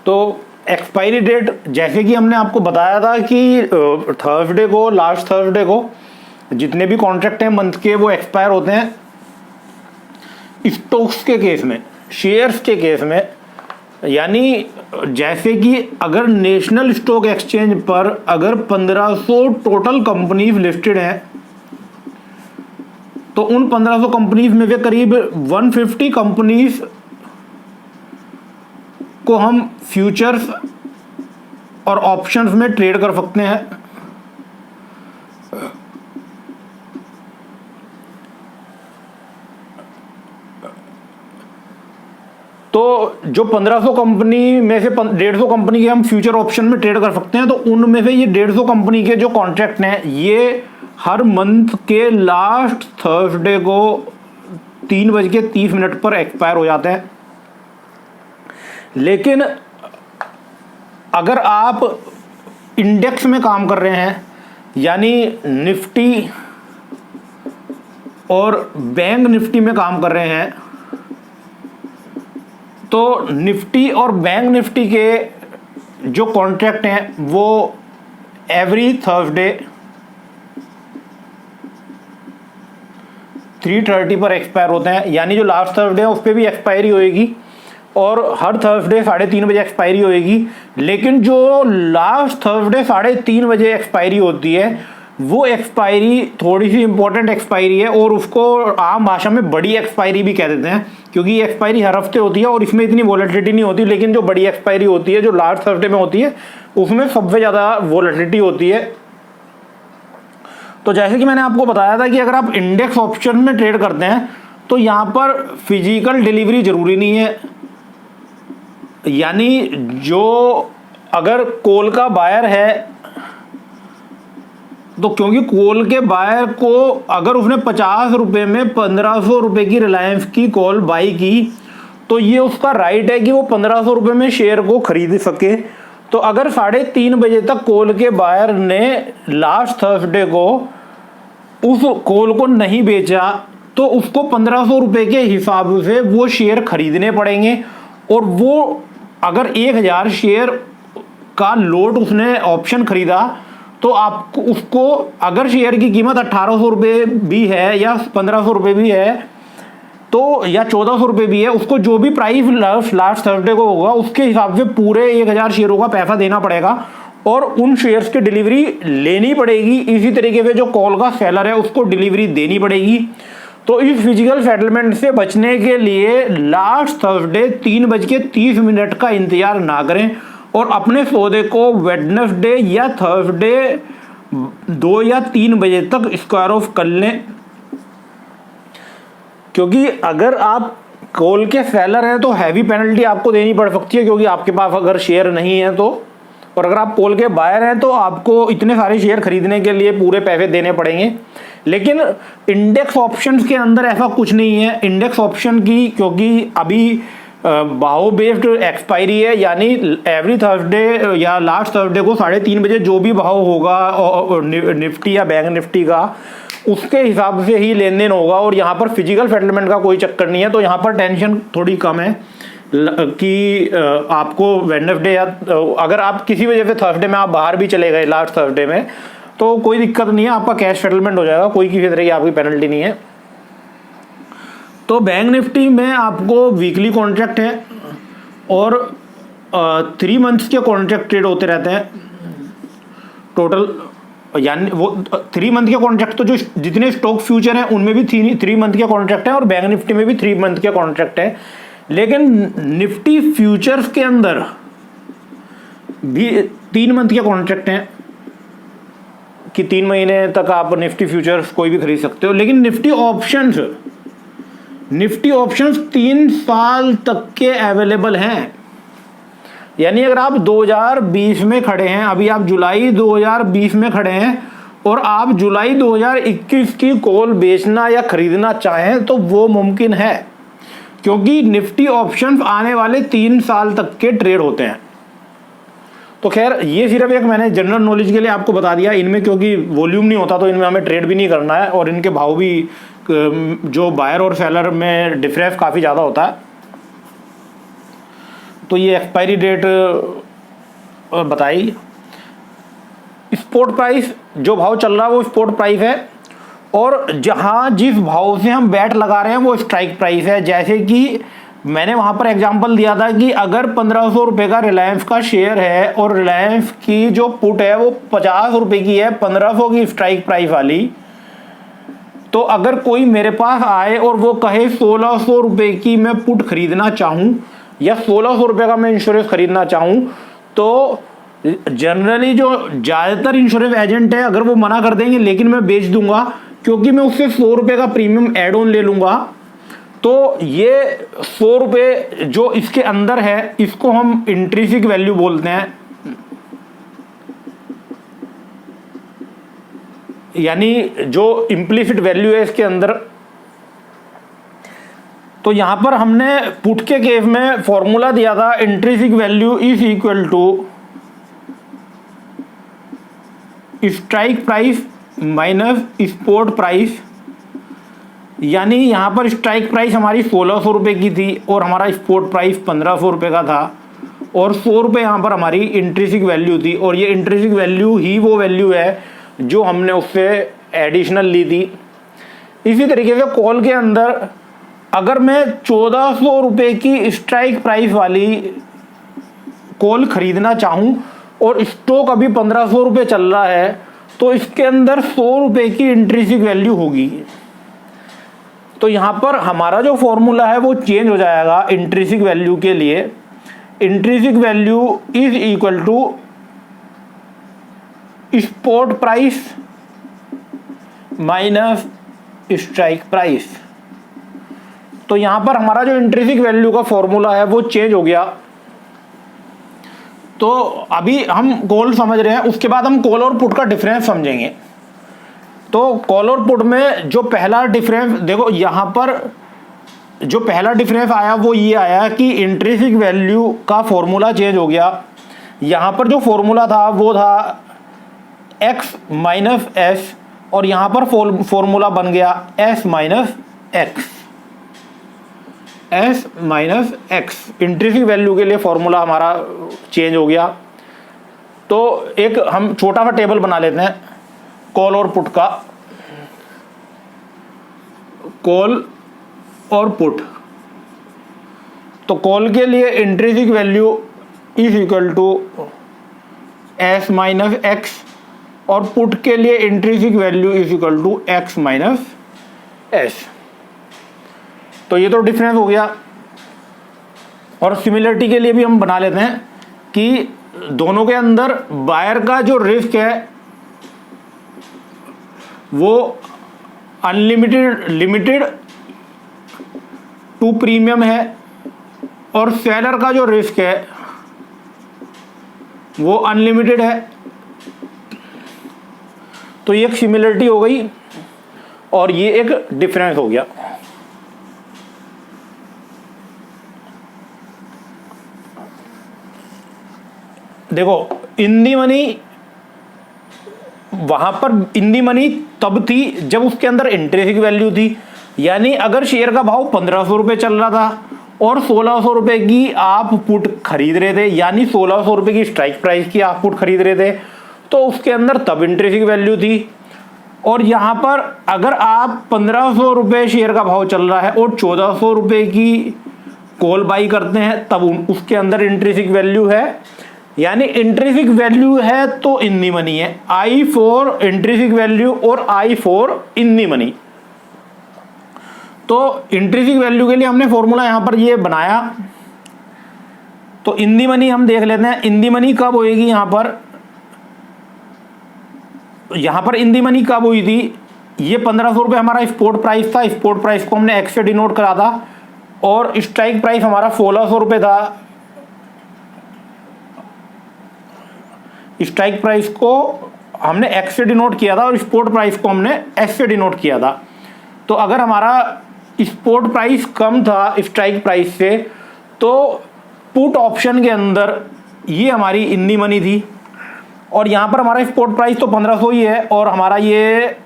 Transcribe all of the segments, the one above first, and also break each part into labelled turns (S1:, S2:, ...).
S1: तो expiry date जैसे कि हमने आपको बताया था कि थर्सडे को, लास्ट थर्सडे को जितने भी कॉन्ट्रैक्ट हैं मंथ के वो एक्सपायर होते हैं। स्टॉक्स के केस में, शेयर्स के केस में, यानी जैसे कि अगर नेशनल स्टॉक एक्सचेंज पर अगर 1500 टोटल कंपनीज लिस्टेड हैं तो उन 1500 कंपनीज में से करीब 150 कंपनीज को हम फ्यूचर्स और ऑप्शंस में ट्रेड कर सकते हैं। तो जो 1500 कंपनी में से 150 कंपनी के हम फ्यूचर ऑप्शन में ट्रेड कर सकते हैं, तो उनमें से ये 150 कंपनी के जो कॉन्ट्रैक्ट हैं ये हर मंथ के लास्ट थर्सडे को 3:30 पर एक्सपायर हो जाते हैं। लेकिन अगर आप इंडेक्स में काम कर रहे हैं, यानी निफ्टी और बैंक निफ्टी में काम कर रहे हैं, तो निफ्टी और बैंक निफ्टी के जो कॉन्ट्रैक्ट हैं वो एवरी थर्सडे 3:30 पर एक्सपायर होते हैं। यानी जो लास्ट थर्सडे है उस पर भी एक्सपायरी होएगी और हर थर्सडे 3:30 बजे एक्सपायरी होएगी। लेकिन जो लास्ट थर्सडे 3:30 बजे एक्सपायरी होती है वो एक्सपायरी थोड़ी सी इंपॉर्टेंट एक्सपायरी है और उसको आम भाषा में बड़ी एक्सपायरी भी कह देते हैं, क्योंकि ये एक्सपायरी हर हफ्ते होती है और इसमें इतनी वॉलेटिलिटी नहीं होती। लेकिन जो बड़ी एक्सपायरी होती है जो लास्ट थर्सडे में होती है उसमें सबसे ज़्यादा वॉलेटिलिटी होती है। तो जैसे कि मैंने आपको बताया था कि अगर आप इंडेक्स ऑप्शन में ट्रेड करते हैं तो यहाँ पर फिजिकल डिलीवरी जरूरी नहीं है। यानी जो अगर कोल का बायर है तो क्योंकि कोल के बायर को अगर उसने 50 रुपये में 1500 रुपये की रिलायंस की कोल बाई की तो ये उसका राइट है कि वो 1500 रुपये में शेयर को खरीद सके। तो अगर 3:30 बजे तक कोल के बायर ने लास्ट थर्सडे को उस कोल को नहीं बेचा तो उसको 1500 रुपये के हिसाब से वो शेयर खरीदने पड़ेंगे। और वो अगर 1000 शेयर का लोट उसने ऑप्शन खरीदा तो आपको उसको अगर शेयर की कीमत 1800 रुपये भी है या 1500 रुपये भी है तो या 1400 रुपये भी है, उसको जो भी प्राइस लास्ट थर्सडे को होगा उसके हिसाब से पूरे 1000 शेयरों का पैसा देना पड़ेगा और उन शेयर्स की डिलीवरी लेनी पड़ेगी। इसी तरीके से जो कॉल का सेलर है उसको डिलीवरी देनी पड़ेगी। तो इस फिजिकल सेटलमेंट से बचने के लिए लास्ट थर्सडे 3:30 का इंतजार ना करें और अपने सौदे को वेडनेसडे या थर्सडे 2 या 3 बजे तक स्क्वायर ऑफ कर लें। क्योंकि अगर आप कॉल के सेलर हैं तो हैवी पेनल्टी आपको देनी पड़ सकती है, क्योंकि आपके पास अगर शेयर नहीं है तो। और अगर आप कॉल के बायर हैं तो आपको इतने सारे शेयर खरीदने के लिए पूरे पैसे देने पड़ेंगे। लेकिन इंडेक्स ऑप्शंस के अंदर ऐसा कुछ नहीं है। इंडेक्स ऑप्शन की क्योंकि अभी भाव बेस्ड एक्सपायरी है, यानी एवरी थर्सडे या लास्ट थर्सडे को 3:30 बजे जो भी भाव होगा निफ्टी या बैंक निफ्टी का उसके हिसाब से ही लेन देन होगा और यहाँ पर फिजिकल सेटलमेंट का कोई चक्कर नहीं है। तो यहाँ पर टेंशन थोड़ी कम है कि आपको वेडनेसडे या अगर आप किसी वजह से थर्सडे में आप बाहर भी चले गए लास्ट थर्सडे में तो कोई दिक्कत नहीं है, आपका कैश सेटलमेंट हो जाएगा, कोई किसी तरह की आपकी पेनल्टी नहीं है। तो बैंक निफ्टी में आपको वीकली कॉन्ट्रैक्ट है और 3 मंथ्स के कॉन्ट्रैक्ट ट्रेड होते रहते हैं टोटल। यानी वो 3 मंथ के कॉन्ट्रैक्ट तो जो जितने स्टॉक फ्यूचर हैं उनमें भी 3 मंथ के कॉन्ट्रैक्ट हैं और बैंक निफ्टी में भी 3 मंथ के कॉन्ट्रैक्ट है। लेकिन निफ्टी फ्यूचर्स के अंदर भी 3 मंथ के कॉन्ट्रैक्ट हैं कि 3 महीने तक आप निफ्टी फ्यूचर्स कोई भी खरीद सकते हो। लेकिन निफ्टी ऑप्शंस 3 साल तक के अवेलेबल हैं। यानी अगर आप 2020 में खड़े हैं, अभी आप जुलाई 2020 में खड़े हैं और आप जुलाई 2021 की कॉल बेचना या खरीदना चाहें तो वो मुमकिन है, क्योंकि निफ्टी ऑप्शंस आने वाले 3 साल तक के ट्रेड होते हैं। तो खैर ये सिर्फ एक मैंने जनरल नॉलेज के लिए आपको बता दिया। इनमें क्योंकि वॉल्यूम नहीं होता तो इनमें हमें ट्रेड भी नहीं करना है और इनके भाव भी जो बायर और सेलर में डिफरेंस काफ़ी ज़्यादा होता है। तो ये एक्सपायरी डेट बताई। स्पॉट प्राइस जो भाव चल रहा है वो स्पॉट प्राइस है, और जहां जिस भाव से हम बैट लगा रहे हैं वो स्ट्राइक प्राइस है। जैसे कि मैंने वहां पर एग्जांपल दिया था कि अगर 1500 रुपये का रिलायंस का शेयर है और रिलायंस की जो पुट है वो 50 रुपये की है, 1500 की स्ट्राइक प्राइस वाली, तो अगर कोई मेरे पास आए और वो कहे 1600 रुपये की मैं पुट खरीदना चाहूं या 1600 रुपये का मैं इंश्योरेंस खरीदना चाहूं, तो जनरली जो ज़्यादातर इंश्योरेंस एजेंट है अगर वो मना कर देंगे, लेकिन मैं बेच दूंगा क्योंकि मैं उससे 100 रुपये का प्रीमियम एड ऑन ले लूंगा। तो ये 100 रुपये जो इसके अंदर है इसको हम इंट्रिंसिक वैल्यू बोलते हैं, यानी जो इम्प्लिसिट वैल्यू है इसके अंदर। तो यहां पर हमने पुट के केस में फॉर्मूला दिया था, intrinsic value is equal to strike price minus spot price. यानी यहां पर स्ट्राइक प्राइस हमारी 1600 रुपये की थी और हमारा स्पॉट प्राइस 1500 रुपये का था, और 100 रुपये यहाँ पर हमारी इंट्रिंसिक वैल्यू थी, और ये इंट्रिंसिक वैल्यू ही वो वैल्यू है जो हमने उससे एडिशनल ली थी। इसी तरीके से कॉल के अंदर अगर मैं 1400 रुपये की स्ट्राइक प्राइस वाली कॉल खरीदना चाहूं और स्टॉक अभी 1500 रुपये चल रहा है, तो इसके अंदर 100 रुपये की इंट्रिंसिक वैल्यू होगी। तो यहाँ पर हमारा जो फॉर्मूला है वो चेंज हो जाएगा इंट्रिंसिक वैल्यू के लिए। Intrinsic value is equal to spot price minus strike price. तो यहां पर हमारा जो इंट्रिंसिक वैल्यू का फॉर्मूला है वो चेंज हो गया। तो अभी हम कॉल समझ रहे हैं, उसके बाद हम कॉल और पुट का डिफरेंस समझेंगे। तो कॉल और पुट में जो पहला डिफरेंस देखो, यहां पर जो पहला डिफरेंस आया वो ये आया कि इंट्रिंसिक वैल्यू का फॉर्मूला चेंज हो गया। यहां पर जो फॉर्मूला था वो था x माइनस एस, और यहां पर फॉर्मूला बन गया s minus x. s minus x intrinsic value के लिए फॉर्मूला हमारा चेंज हो गया। तो एक हम छोटा सा टेबल बना लेते हैं कॉल और पुट का। कॉल और पुट, तो कॉल के लिए intrinsic value is equal to s minus X, और पुट के लिए intrinsic value is equal to x minus S. तो ये तो डिफरेंस हो गया। और सिमिलरिटी के लिए भी हम बना लेते हैं कि दोनों के अंदर बायर का जो रिस्क है वो अनलिमिटेड लिमिटेड टू प्रीमियम है, और सेलर का जो रिस्क है वो अनलिमिटेड है। तो ये एक सिमिलरिटी हो गई और ये एक डिफरेंस हो गया। देखो इन दी मनी, वहां पर इन दी मनी तब थी जब उसके अंदर इंट्रिंसिक वैल्यू थी, यानी अगर शेयर का भाव 1500 रुपये चल रहा था और 1600 रुपये की आप पुट खरीद रहे थे, यानी 1600 रुपये की स्ट्राइक प्राइस की आप पुट खरीद रहे थे, तो उसके अंदर तब इंट्रिंसिक वैल्यू थी। और यहां पर अगर आप 1500 रुपये शेयर का भाव चल रहा है और 1400 रुपये की कॉल बाई करते हैं, तब उसके अंदर इंट्रिंसिक वैल्यू है। यानी इंट्रिंसिक वैल्यू है तो इन दी मनी है, I फॉर इंट्रिंसिक वैल्यू और I for in the money. तो इंट्रिंसिक वैल्यू के लिए हमने फॉर्मूला यहां पर ये बनाया। तो इन दी मनी हम देख लेते हैं, इन दी मनी कब होएगी। यहां पर इन दी मनी कब हुई थी, ये 1500 रुपये हमारा स्पॉट प्राइस था, स्पॉट प्राइस को हमने एक्स से डिनोट करा था, और स्ट्राइक प्राइस हमारा 1600 रुपये था। स्ट्राइक प्राइस को हमने एक्स से डिनोट किया था और स्पॉट प्राइस को हमने एस से डिनोट किया था। तो अगर हमारा स्पॉट प्राइस कम था स्ट्राइक प्राइस से, तो पुट ऑप्शन के अंदर ये हमारी इन दी मनी थी, और यहाँ पर हमारा स्पॉट प्राइस तो 1500 ही है और हमारा ये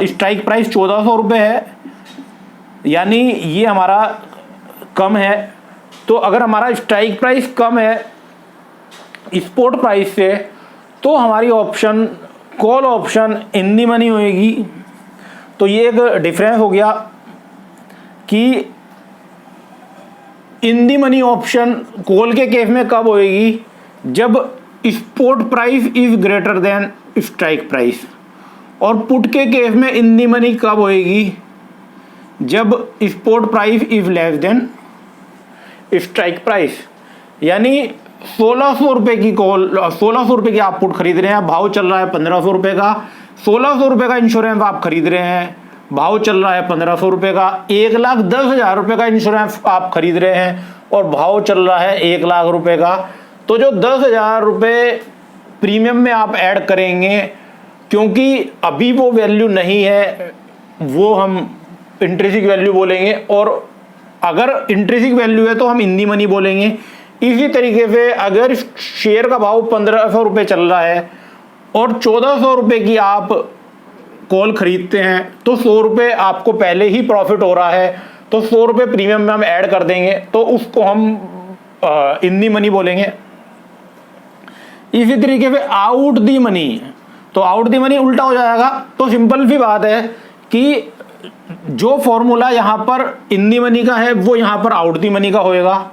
S1: स्ट्राइक प्राइस 1400 रुपये है, यानी ये हमारा कम है। तो अगर हमारा स्ट्राइक प्राइस कम है स्पॉट प्राइस से तो हमारी option call option in the money होएगी। तो ये एक डिफरेंस हो गया कि इन दी मनी ऑप्शन कॉल के केस में कब होएगी, जब spot price is greater than strike price, और पुट के केस में इन दी मनी कब होएगी, जब spot price is less than strike price. यानी 1600 रुपये की कॉल 1600 रुपये की आप पुट खरीद रहे हैं, भाव चल रहा है 1500 रुपये का, 1600 रुपये का इंश्योरेंस आप खरीद रहे हैं, भाव चल रहा है 1500 रुपये का, 1,10,000 रुपये का इंश्योरेंस आप खरीद रहे हैं और भाव चल रहा है 1,00,000 रुपये का। तो जो 10,000 रुपये प्रीमियम में आप ऐड करेंगे, क्योंकि अभी वो वैल्यू नहीं है, वो हम इंट्रिंसिक वैल्यू बोलेंगे, और अगर इंट्रिंसिक वैल्यू है तो हम इन दी मनी बोलेंगे। इसी तरीके से अगर शेयर का भाव 1500 रुपये चल रहा है और 1400 रुपये की आप कॉल खरीदते हैं तो 100 रुपये आपको पहले ही प्रॉफिट हो रहा है, तो 100 रुपये प्रीमियम में हम ऐड कर देंगे, तो उसको हम इन दी मनी बोलेंगे। इसी तरीके से आउट दी मनी, तो आउट दी मनी उल्टा हो जाएगा। तो सिंपल सी बात है कि जो फॉर्मूला यहाँ पर इन दी मनी का है वो यहाँ पर आउट दी मनी का होएगा।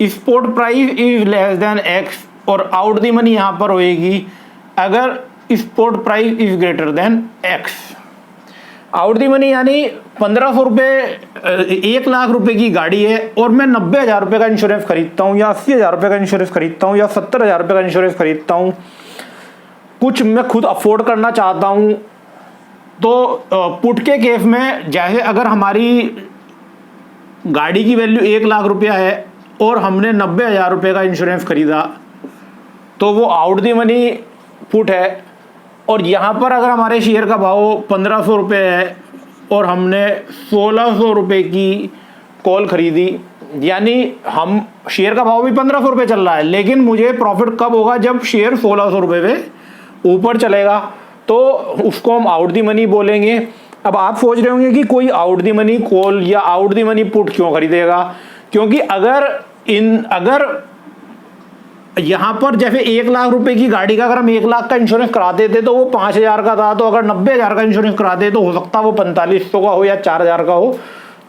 S1: Spot price is less than x, और आउट दी मनी यहाँ पर होएगी अगर spot price is greater than x. Out the money यानी 1500 रुपये 1,00,000 रुपये की गाड़ी है और मैं 90,000 रुपये का इंश्योरेंस खरीदता हूँ, या 80,000 रुपये का इंश्योरेंस खरीदता हूँ, या 70,000 रुपये का इंश्योरेंस खरीदता हूँ, कुछ मैं खुद अफोर्ड करना चाहता हूँ। तो पुट के केस में जैसे अगर हमारी गाड़ी की वैल्यू 1,00,000 रुपया है और हमने 90,000 रुपये का इंश्योरेंस खरीदा, तो वो आउट दी मनी पुट है। और यहाँ पर अगर हमारे शेयर का भाव 1500 रुपये है और हमने 1600 रुपये की कॉल खरीदी, यानी हम शेयर का भाव भी 1500 रुपये चल रहा है, लेकिन मुझे प्रॉफिट कब होगा, जब शेयर 1600 रुपये पे ऊपर चलेगा, तो उसको हम आउट दी मनी बोलेंगे। अब आप सोच रहे होंगे कि कोई आउट दी मनी कॉल या आउट दी मनी पुट क्यों खरीदेगा, क्योंकि अगर यहाँ पर जैसे 1,00,000 रुपए की गाड़ी का अगर हम 1,00,000 का इंश्योरेंस कराते थे तो वो 5,000 का था, तो अगर 90,000 का इंश्योरेंस कराते तो हो सकता है वो 4500 का हो या 4,000 का हो।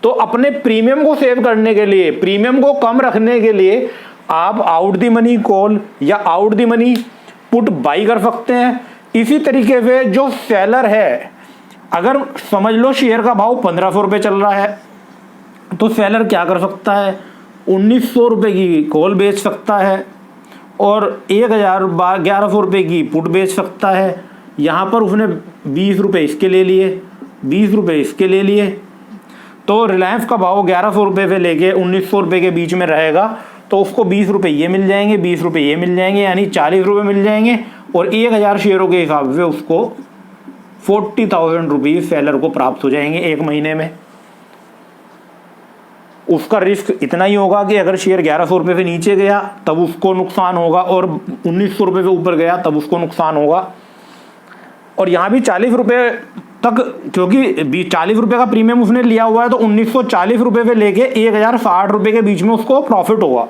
S1: तो अपने प्रीमियम को सेव करने के लिए, प्रीमियम को कम रखने के लिए आप आउट दी मनी कॉल या out the money put by कर सकते हैं। इसी तरीके से जो सेलर है, अगर समझ लो शेयर का भाव 1500 रुपये चल रहा है, तो सेलर क्या कर सकता है, 1900 रुपये की कॉल बेच सकता है और 1,1100 रुपये की पुट बेच सकता है। यहाँ पर उसने 20 रुपये इसके ले लिए, 20 रुपये इसके ले लिए, तो रिलायंस का भाव 1100 रुपये से लेके 1900 रुपये के बीच में रहेगा, तो उसको 20 रुपये ये मिल जाएंगे, 20 रुपये ये मिल जाएंगे, यानी 40 रुपये मिल जाएंगे, और 1,000 शेयरों के हिसाब से उसको 40,000 रुपीज़ सेलर को प्राप्त हो जाएंगे एक महीने में। उसका रिस्क इतना ही होगा कि अगर शेयर 1100 रुपये से नीचे गया तब उसको नुकसान होगा, और 1900 रुपये से ऊपर गया तब उसको नुकसान होगा। और यहाँ भी 40 रुपये तक, क्योंकि 40 रुपये का प्रीमियम उसने लिया हुआ है, तो 1940 रुपये से लेके 1,060 रुपये के बीच में उसको प्रॉफिट होगा।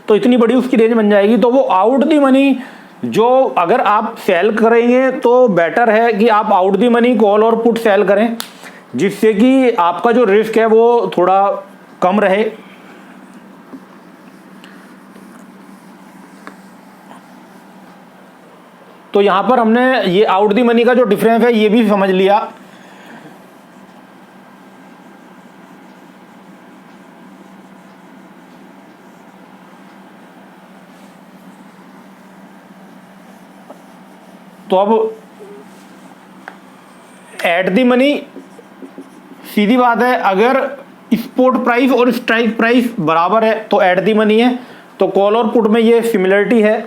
S1: तो इतनी बड़ी उसकी रेंज बन जाएगी। तो वो आउट दी मनी जो अगर आप सेल करेंगे तो बेटर है कि आप आउट दी मनी कॉल और पुट सेल करें, जिससे कि आपका जो रिस्क है वो थोड़ा कम रहे। तो यहां पर हमने ये आउट दी मनी का जो डिफरेंस है ये भी समझ लिया। तो अब एट दी मनी सीधी बात है, अगर स्पॉट प्राइस और स्ट्राइक प्राइस बराबर है तो एट दी मनी है। तो कॉल और पुट में ये सिमिलरिटी है।